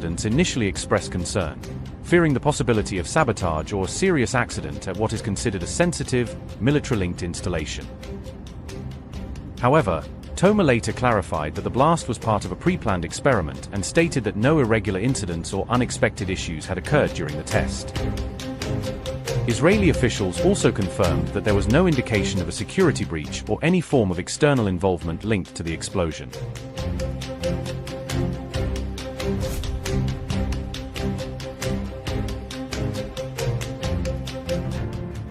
residents initially expressed concern, fearing the possibility of sabotage or serious accident at what is considered a sensitive, military-linked installation. However, Toma later clarified that the blast was part of a pre-planned experiment and stated that no irregular incidents or unexpected issues had occurred during the test. Israeli officials also confirmed that there was no indication of a security breach or any form of external involvement linked to the explosion.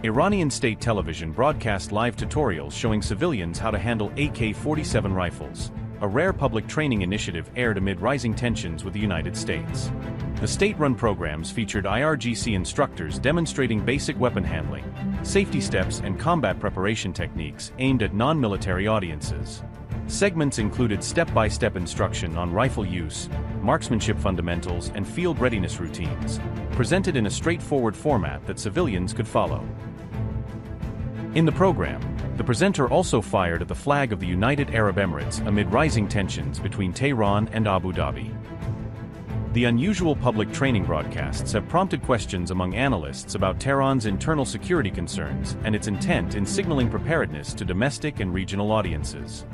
Iranian state television broadcast live tutorials showing civilians how to handle AK-47 rifles. A rare public training initiative aired amid rising tensions with the United States. The state-run programs featured IRGC instructors demonstrating basic weapon handling, safety steps and combat preparation techniques aimed at non-military audiences. Segments included step-by-step instruction on rifle use, marksmanship fundamentals and field readiness routines, presented in a straightforward format that civilians could follow. In the program, the presenter also fired at the flag of the United Arab Emirates amid rising tensions between Tehran and Abu Dhabi. The unusual public training broadcasts have prompted questions among analysts about Tehran's internal security concerns and its intent in signaling preparedness to domestic and regional audiences.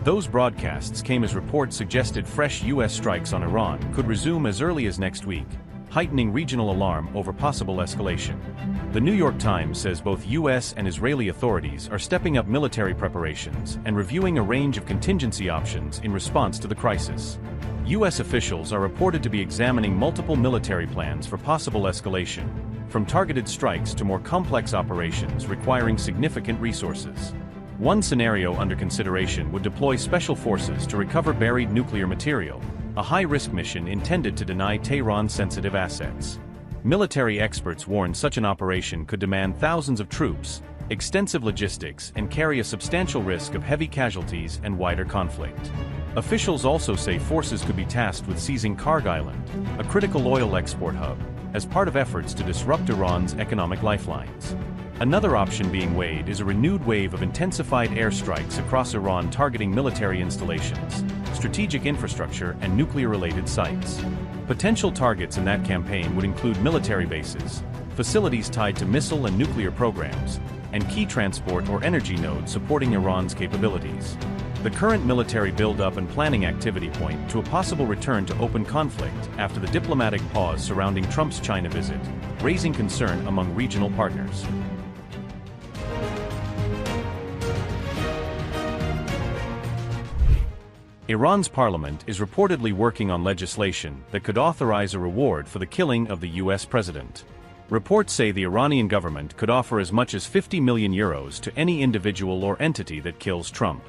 Those broadcasts came as reports suggested fresh U.S. strikes on Iran could resume as early as next week, heightening regional alarm over possible escalation. The New York Times says both U.S. and Israeli authorities are stepping up military preparations and reviewing a range of contingency options in response to the crisis. U.S. officials are reported to be examining multiple military plans for possible escalation, from targeted strikes to more complex operations requiring significant resources. One scenario under consideration would deploy special forces to recover buried nuclear material, a high-risk mission intended to deny Tehran sensitive assets. Military experts warn such an operation could demand thousands of troops, extensive logistics, and carry a substantial risk of heavy casualties and wider conflict. Officials also say forces could be tasked with seizing Karg Island, a critical oil export hub, as part of efforts to disrupt Iran's economic lifelines. Another option being weighed is a renewed wave of intensified airstrikes across Iran targeting military installations, strategic infrastructure, and nuclear-related sites. Potential targets in that campaign would include military bases, facilities tied to missile and nuclear programs, and key transport or energy nodes supporting Iran's capabilities. The current military build-up and planning activity point to a possible return to open conflict after the diplomatic pause surrounding Trump's China visit, raising concern among regional partners. Iran's parliament is reportedly working on legislation that could authorize a reward for the killing of the U.S. president. Reports say the Iranian government could offer as much as 50 million euros to any individual or entity that kills Trump.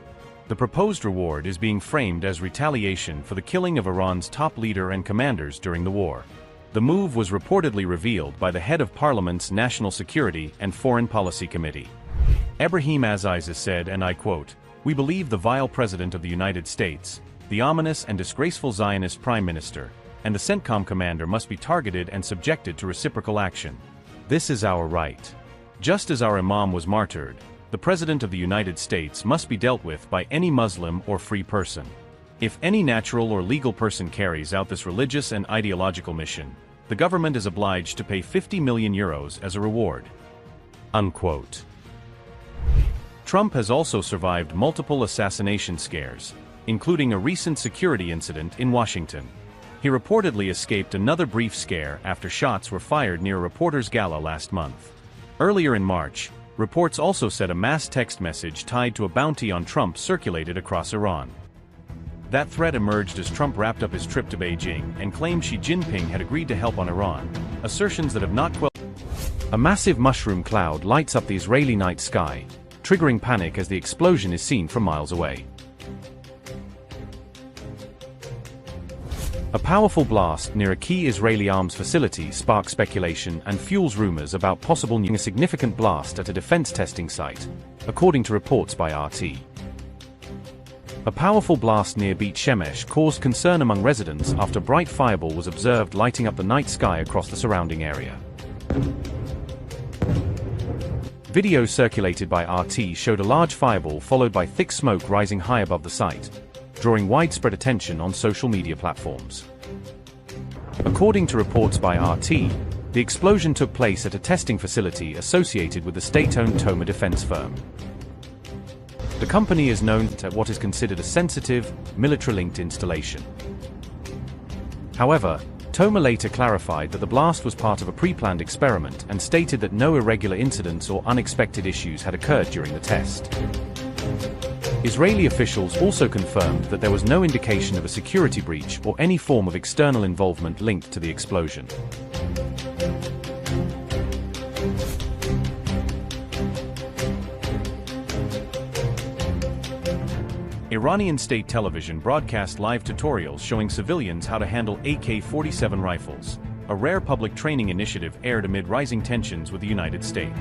The proposed reward is being framed as retaliation for the killing of Iran's top leader and commanders during the war. The move was reportedly revealed by the head of Parliament's National Security and Foreign Policy Committee. Ebrahim Aziz said, and I quote, "We believe the vile President of the United States, the ominous and disgraceful Zionist Prime Minister, and the CENTCOM commander must be targeted and subjected to reciprocal action. This is our right. Just as our Imam was martyred, the President of the United States must be dealt with by any Muslim or free person. If any natural or legal person carries out this religious and ideological mission, the government is obliged to pay 50 million euros as a reward." Unquote. Trump has also survived multiple assassination scares, including a recent security incident in Washington. He reportedly escaped another brief scare after shots were fired near a reporter's gala last month. Earlier in March, reports also said a mass text message tied to a bounty on Trump circulated across Iran. That threat emerged as Trump wrapped up his trip to Beijing and claimed Xi Jinping had agreed to help on Iran, assertions that have not quelled. A massive mushroom cloud lights up the Israeli night sky, triggering panic as the explosion is seen from miles away. A powerful blast near a key Israeli arms facility sparks speculation and fuels rumors about possible a significant blast at a defense testing site, according to reports by RT. A powerful blast near Beit Shemesh caused concern among residents after bright fireball was observed lighting up the night sky across the surrounding area. Videos circulated by RT showed a large fireball followed by thick smoke rising high above the site, drawing widespread attention on social media platforms. According to reports by RT, the explosion took place at a testing facility associated with the state-owned Toma defense firm. The company is known as what is considered a sensitive, military-linked installation. However, Toma later clarified that the blast was part of a pre-planned experiment and stated that no irregular incidents or unexpected issues had occurred during the test. Israeli officials also confirmed that there was no indication of a security breach or any form of external involvement linked to the explosion. Iranian state television broadcast live tutorials showing civilians how to handle AK-47 rifles. A rare public training initiative aired amid rising tensions with the United States.